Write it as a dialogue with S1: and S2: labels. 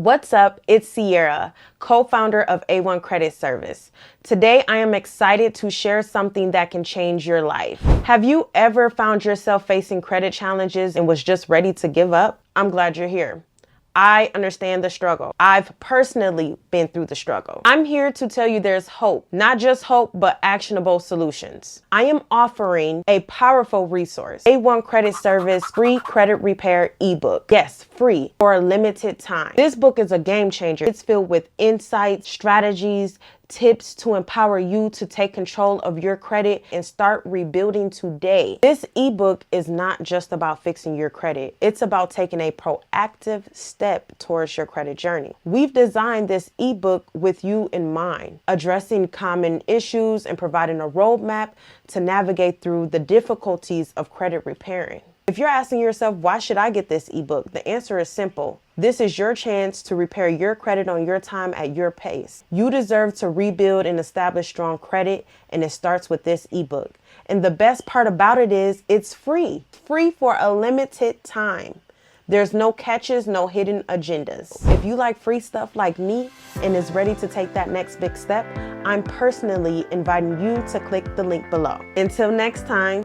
S1: What's up? It's Sierra, co-founder of A1 Credit Service. Today, I am excited to share something that can change your life. Have you ever found yourself facing credit challenges and was just ready to give up? I'm glad you're here. I understand the struggle. I've personally been through the struggle. I'm here to tell you there's hope, not just hope, but actionable solutions. I am offering a powerful resource, A1 Credit Service free credit repair ebook. Yes, free for a limited time. This book is a game changer. It's filled with insights, strategies, tips to empower you to take control of your credit and start rebuilding today. This ebook is not just about fixing your credit. It's about taking a proactive step towards your credit journey. We've designed this ebook with you in mind, addressing common issues and providing a roadmap to navigate through the difficulties of credit repairing. If you're asking yourself, why should I get this ebook? The answer is simple. This is your chance to repair your credit on your time at your pace. You deserve to rebuild and establish strong credit, and it starts with this ebook. And the best part about it is it's free for a limited time. There's no catches, no hidden agendas. If you like free stuff like me and is ready to take that next big step, I'm personally inviting you to click the link below. Until next time.